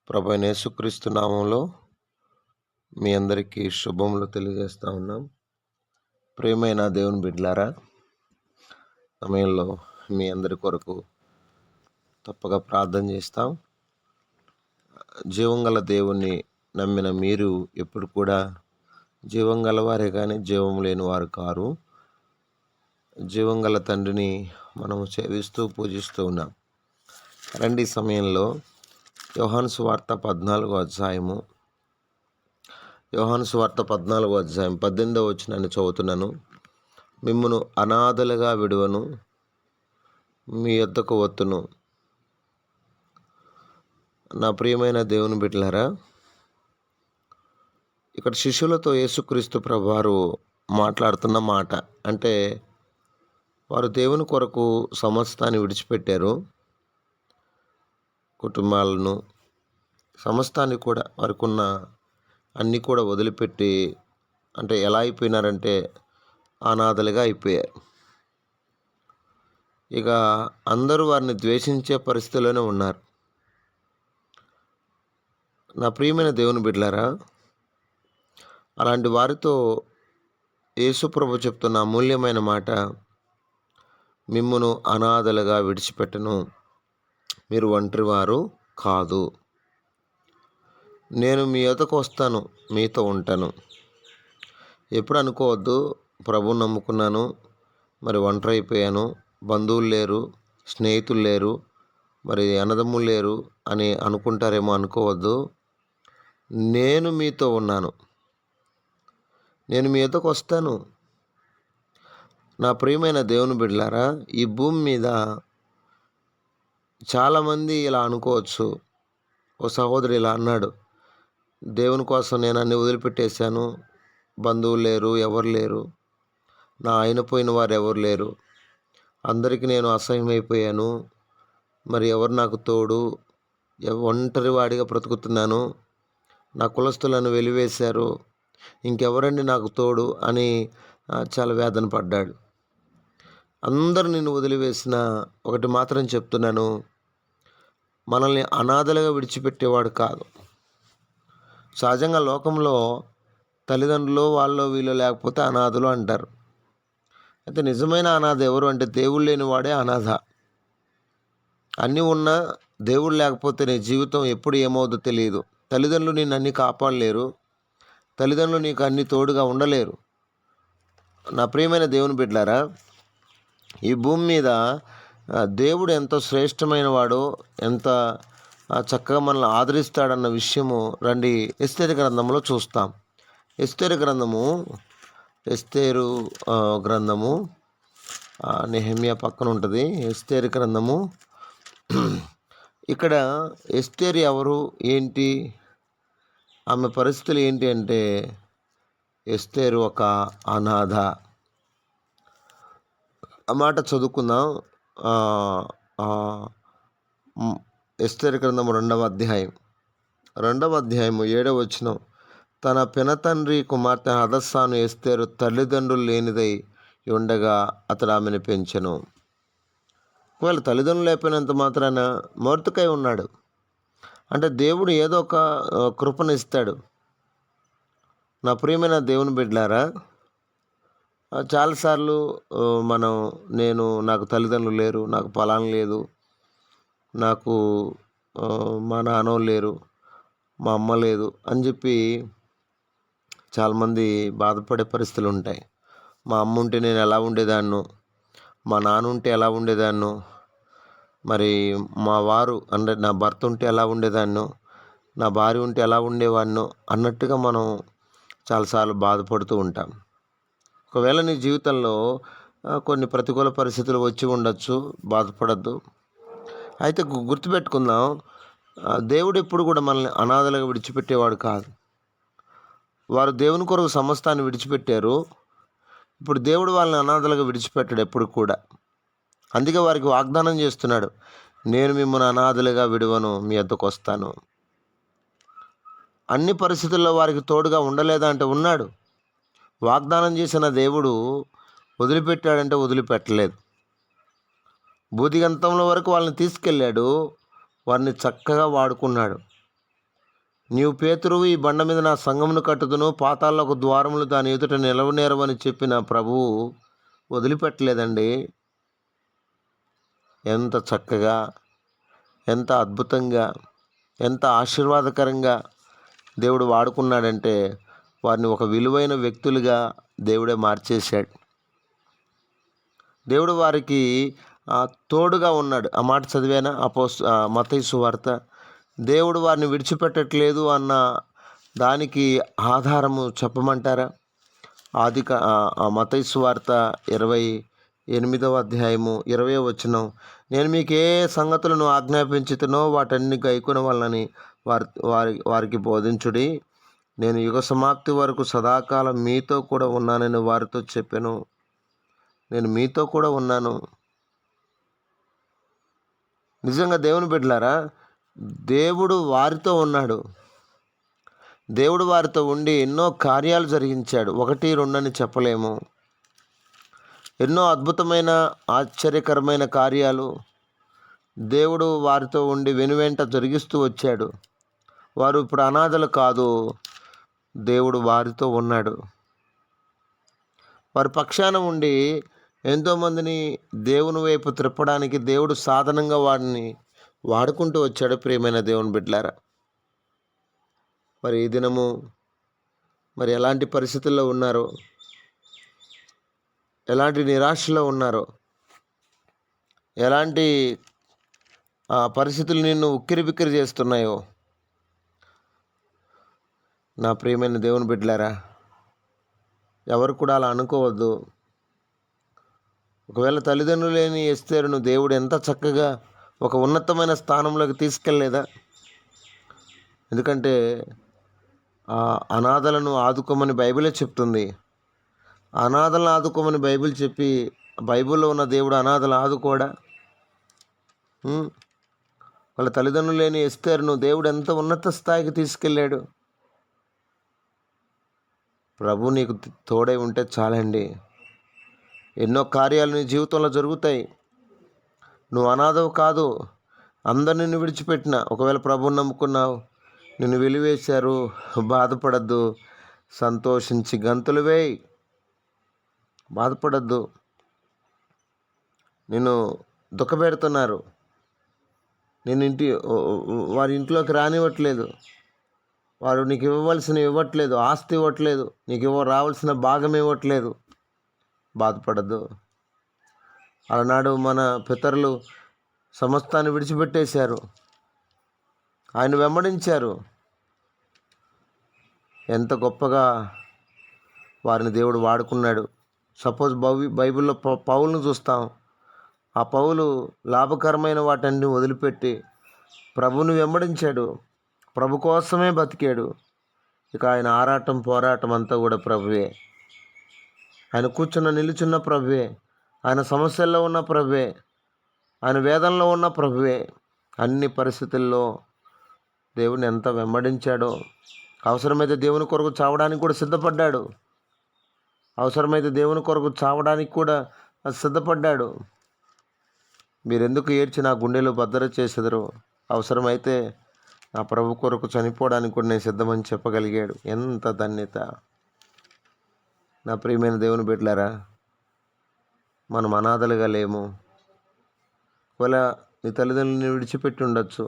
ప్రభైన యేసుక్రీస్తు నామంలో మీ అందరికీ శుభములు తెలియజేస్తా ఉన్నాం. ప్రియమైన దేవుని బిడ్డలారా, సమయంలో మీ అందరి కొరకు తప్పక ప్రార్థన చేస్తాం. జీవం గల దేవుణ్ణి నమ్మిన మీరు ఎప్పుడు కూడా జీవం గలవారే కానీ జీవం లేని వారు కారు. జీవం గల తండ్రిని మనము సేవిస్తూ పూజిస్తూ ఉన్నాం. రండి సమయంలో యోహాను సువార్త 14వ అధ్యాయము 18వ వచనాన్ని చదువుతున్నాను. మిమ్మును అనాథలుగా విడువను, మీ యొద్దకు వత్తును. నా ప్రియమైన దేవుని బిడ్డలారా, ఇక్కడ శిష్యులతో యేసుక్రీస్తు ప్రభువారు మాట్లాడుతున్న మాట అంటే, వారు దేవుని కొరకు సమస్తాన్ని విడిచిపెట్టారు. కుటుంబాలను, సమస్తాన్ని కూడా, వారికి ఉన్న అన్నీ కూడా వదిలిపెట్టి, అంటే ఎలా అయిపోయినారంటే అనాథలుగా అయిపోయారు. ఇక అందరూ వారిని ద్వేషించే పరిస్థితిలోనే ఉన్నారు. నా ప్రియమైన దేవుని బిడ్డలారా, అలాంటి వారితో యేసుప్రభు చెప్తున్న అమూల్యమైన మాట, మిమ్మును అనాథలుగా విడిచిపెట్టను, మీరు ఒంటరివారు కాదు. నేను మీ యొద్దకు వస్తాను, మీతో ఉంటాను. ఎప్పుడు అనుకోవద్దు, ప్రభువుని నమ్ముకున్నాను, మరి ఒంటరి అయిపోయాను, బంధువులు లేరు, స్నేహితులు లేరు, మరి అన్నదమ్ములు లేరు అని అనుకుంటారేమో అనుకోవద్దు. నేను మీతో ఉన్నాను, నేను మీ యొద్దకు వస్తాను. నా ప్రియమైన దేవుని బిడ్డలారా, ఈ భూమి మీద చాలామంది ఇలా అనుకోవచ్చు. ఓ సహోదరు ఇలా అన్నాడు, దేవుని కోసం నేను అన్ని వదిలిపెట్టేశాను, బంధువులు లేరు, ఎవరు లేరు, నా ఆయన పోయిన వారు ఎవరు లేరు, అందరికీ నేను అసహ్యమైపోయాను, మరి ఎవరు నాకు తోడు, ఒంటరి వాడిగా బ్రతుకుతున్నాను, నా కులస్తులను వెలివేశారు, ఇంకెవరండి నాకు తోడు అని చాలా వేదన పడ్డాడు. అందరూ నిన్ను వదిలివేసిన ఒకటి మాత్రం చెప్తున్నాను, మనల్ని అనాథలుగా విడిచిపెట్టేవాడు కాదు. సహజంగా లోకంలో తల్లిదండ్రులు వాళ్ళు వీళ్ళు లేకపోతే అనాథలు అంటారు. అయితే నిజమైన అనాథ ఎవరు అంటే, దేవుడు లేని వాడే అనాథ. అన్నీ ఉన్నా దేవుడు లేకపోతే నీ జీవితం ఎప్పుడు ఏమవుతుందో తెలియదు. తల్లిదండ్రులు నిన్ను అన్నీ కాపాడలేరు, తల్లిదండ్రులు నీకు అన్ని తోడుగా ఉండలేరు. నా ప్రియమైన దేవుని బిడ్డలారా, ఈ భూమి మీద దేవుడు ఎంతో శ్రేష్టమైన వాడో, ఎంత చక్కగా మనల్ని ఆదరిస్తాడన్న విషయము రండి ఎస్తేరు గ్రంథంలో చూస్తాం. ఎస్తేరు గ్రంథము నెహెమ్యా పక్కన ఉంటుంది. ఎస్తేరు గ్రంథము. ఇక్కడ ఎస్తేరు ఎవరు, ఏంటి, ఆమె పరిస్థితులు ఏంటి అంటే, ఎస్తేరు ఒక అనాథ. ఆ మాట చదువుకుందాం. ఎస్తేరు గ్రంథము 2వ అధ్యాయం 7వ వచనం. తన పినతండ్రి కుమార్తె హదస్సాను ఎస్తేరు తల్లిదండ్రులు లేనిదై ఉండగా అతడు ఆమెను పెంచెను. ఒకవేళ తల్లిదండ్రులు లేకపోయినంత మాత్రాన మొర్దుకై ఉన్నాడు అంటే దేవుడు ఏదో ఒక కృపనిస్తాడు. నా ప్రియమైన దేవుని బిడ్డలారా, చాలాసార్లు నాకు తల్లిదండ్రులు లేరు, నాకు పొలాలు లేదు, నాకు మా నాన్న లేరు, మా అమ్మ లేదు అని చెప్పి చాలామంది బాధపడే పరిస్థితులు ఉంటాయి. మా అమ్మ ఉంటే నేను ఎలా ఉండేదాన్నో, మా నాన్న ఉంటే ఎలా ఉండేదాన్నో, మరి మా వారు అంటే నా భర్త ఉంటే ఎలా ఉండేదాన్నో, నా భార్య ఉంటే ఎలా ఉండేవాడినో అన్నట్టుగా మనం చాలాసార్లు బాధపడుతూ ఉంటాం. ఒకవేళ నీ జీవితంలో కొన్ని ప్రతికూల పరిస్థితులు వచ్చి ఉండొచ్చు, బాధపడద్దు. అయితే గుర్తుపెట్టుకుందాం, దేవుడు ఎప్పుడు కూడా మనల్ని అనాథలుగా విడిచిపెట్టేవాడు కాదు. వారు దేవుని కొరకు సమస్తాన్ని విడిచిపెట్టారు. ఇప్పుడు దేవుడు వాళ్ళని అనాథలుగా విడిచిపెట్టాడు ఎప్పుడు కూడా. అందుకే వారికి వాగ్దానం చేస్తున్నాడు, నేను మిమ్మల్ని అనాథలుగా విడువను, మీ వద్దకు వస్తాను. అన్ని పరిస్థితుల్లో వారికి తోడుగా ఉండలేదా అంటే ఉన్నాడు. వాగ్దానం చేసిన దేవుడు వదిలిపెట్టాడంటే వదిలిపెట్టలేదు. భూదిగంతంలో వరకు వాళ్ళని తీసుకెళ్ళాడు, వారిని చక్కగా వాడుకున్నాడు. నీవు పేతురువు, ఈ బండ మీద నా సంఘమును కట్టుదును, పాతాళపు ద్వారములు దాని ఎదుట నిలవనేరవని చెప్పిన ప్రభువు వదిలిపెట్టలేదండి. ఎంత చక్కగా, ఎంత అద్భుతంగా, ఎంత ఆశీర్వాదకరంగా దేవుడు వాడుకున్నాడంటే వారిని ఒక విలువైన వ్యక్తులుగా దేవుడే మార్చేశాడు. దేవుడు వారికి తోడుగా ఉన్నాడు. ఆ మాట చదివానా మత్తయి సువార్త. దేవుడు వారిని విడిచిపెట్టట్లేదు అన్న దానికి ఆధారము చెప్పమంటారా? మత్తయి సువార్త 28వ అధ్యాయము 20వ వచనం, నేను మీకు ఏ సంగతులను ఆజ్ఞాపించుతునో వాటన్ని గైకొన వలనని వారికి బోధించుడి. నేను యుగ సమాప్తి వరకు సదాకాలం మీతో కూడా ఉన్నానని వారితో చెప్పాను. నేను మీతో కూడా ఉన్నాను. నిజంగా దేవుని బిడ్డలారా, దేవుడు వారితో ఉన్నాడు. దేవుడు వారితో ఉండి ఎన్నో కార్యాలు జరిగించాడు. 1, 2 అని చెప్పలేము. ఎన్నో అద్భుతమైన ఆశ్చర్యకరమైన కార్యాలు దేవుడు వారితో ఉండి వెనువెంట జరిగిస్తూ వచ్చాడు. వారు ఇప్పుడు అనాథలు కాదు. దేవుడు వారితో ఉన్నాడు. వారి పక్షాన ఉండి ఎంతోమందిని దేవుని వైపు త్రిప్పడానికి దేవుడు సాధనంగా వారిని వాడుకుంటూ వచ్చాడు. ప్రియమైన దేవుని బిడ్డలారా, మరి ఈ దినము మరి ఎలాంటి పరిస్థితుల్లో ఉన్నారో, ఎలాంటి నిరాశలో ఉన్నారో, ఎలాంటి పరిస్థితులు నిన్ను ఉక్కిరిబిక్కిరి చేస్తున్నాయో, నా ప్రియమైన దేవుని బిడ్డలారా, ఎవరు కూడా అలా అనుకోవద్దు. ఒకవేళ తల్లిదండ్రులు లేని ఎస్తేరును దేవుడు ఎంత చక్కగా ఒక ఉన్నతమైన స్థానంలోకి తీసుకెళ్ళలేదా? ఎందుకంటే అనాథలను ఆదుకోమని బైబిలే చెప్తుంది. అనాథలను ఆదుకోమని బైబిల్ చెప్పి, బైబిల్లో ఉన్న దేవుడు అనాథలను ఆదుకోడా? వాళ్ళ తల్లిదండ్రులు లేని ఎస్తేరును దేవుడు ఎంత ఉన్నత స్థాయికి తీసుకెళ్ళాడు. ప్రభు నీకు తోడై ఉంటే చాలండి. ఎన్నో కార్యాలు నీ జీవితంలో జరుగుతాయి. నువ్వు అనాథవు కాదు. అందరు నిన్ను విడిచిపెట్టిన, ఒకవేళ ప్రభువుని నమ్ముకున్నావు, నిన్ను వెలివేశారు, బాధపడద్దు. సంతోషించి గంతులు వేయి. బాధపడద్దు. నిన్ను దుఃఖపెడుతున్నారు, వారి ఇంట్లోకి రానివ్వట్లేదు, వారు నీకు ఇవ్వవలసినవి ఇవ్వట్లేదు, ఆస్తి ఇవ్వట్లేదు, నీకు రావాల్సిన భాగం ఇవ్వట్లేదు. బాధపడద్దు. అలనాడు మన పితరులు సమస్తాన్ని విడిచిపెట్టేశారు, ఆయన వెంబడించారు. ఎంత గొప్పగా వారిని దేవుడు వాడుకున్నాడు. సపోజ్ బైబిల్లో పౌలును చూస్తాం. ఆ పౌలు లాభకరమైన వాటన్ని వదిలిపెట్టి ప్రభువుని వెంబడించాడు. ప్రభు కోసమే బతికాడు. ఇక ఆయన ఆరాటం పోరాటం అంతా కూడా ప్రభువే. ఆయన నిలుచున్న ప్రభువే. ఆయన సమస్యల్లో ఉన్న ప్రభువే. ఆయన వేదనలో ఉన్న ప్రభువే. అన్ని పరిస్థితుల్లో దేవుని ఎంత వెంబడించాడో. అవసరమైతే దేవుని కొరకు చావడానికి కూడా సిద్ధపడ్డాడు. అవసరమైతే దేవుని కొరకు చావడానికి కూడా సిద్ధపడ్డాడు. మీరెందుకు ఏడ్చి నా గుండెలు బద్దర చేసెదరు, అవసరమైతే నా ప్రభు కొరకు చనిపోవడానికి కూడా నేను సిద్ధమని చెప్పగలిగాడు. ఎంత ధన్యత! నా ప్రియమైన దేవుని బిడ్డలారా, మనం అనాథలుగా లేము. ఒకవేళ నీ తల్లిదండ్రులను విడిచిపెట్టి ఉండొచ్చు.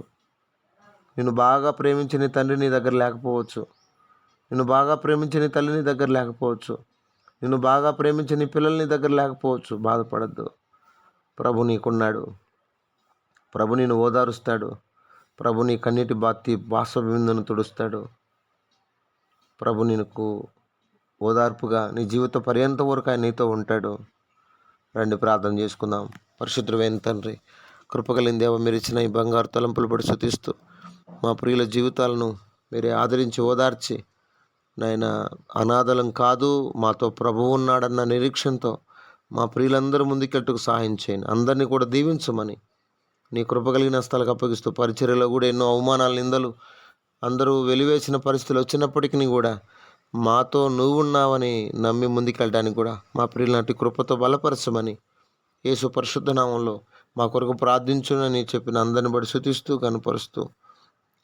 నిన్ను బాగా ప్రేమించిన నీ తండ్రి నీ దగ్గర లేకపోవచ్చు. నిన్ను బాగా ప్రేమించిన నీ తల్లి నీ దగ్గర లేకపోవచ్చు. నిన్ను బాగా ప్రేమించిన నీ పిల్లలు నీ దగ్గర లేకపోవచ్చు. బాధపడద్దు. ప్రభు నీకున్నాడు. ప్రభు నిన్ను ఓదారుస్తాడు. ప్రభు నీ కన్నీటి బాష్పబిందును తుడుస్తాడు. ప్రభు నీకు ఓదార్పుగా నీ జీవిత పర్యంతం వరకు ఆయన నీతో ఉంటాడు. రండి ప్రార్థన చేసుకుందాం. పరిశుద్ధుడైన తండ్రి, కృపగలిగిన దేవ, మీరు ఇచ్చిన ఈ బంగారు తలంపులు పడి స్తుతిస్తూ మా ప్రియుల జీవితాలను మీరే ఆదరించి ఓదార్చి, నాయన అనాథలం కాదు, మాతో ప్రభువు ఉన్నాడన్న నిరీక్షణతో మా ప్రియులందరూ ముందుకెట్టుకు సహాయం చేయండి. అందరినీ కూడా దీవించమని నీ కృపగలిగిన స్థలకు అప్పగిస్తూ, పరిచర్యలో కూడా ఎన్నో అవమానాలు, నిందలు, అందరూ వెలివేసిన పరిస్థితులు వచ్చినప్పటికీ కూడా మాతో నువ్వు ఉన్నావని నమ్మి ముందుకెళ్ళడానికి కూడా మా ప్రియులనాటి కృపతో బలపరచమని యేసు పరిశుద్ధ నామంలో మా కొరకు ప్రార్థించునని చెప్పిన అందరిని బట్టి స్తుతిస్తూ కనపరుస్తూ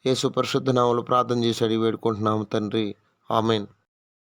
యేసు పరిశుద్ధ నామములో ప్రార్థన చేసి అడిగి వేడుకుంటున్నాము తండ్రి. ఆమేన్.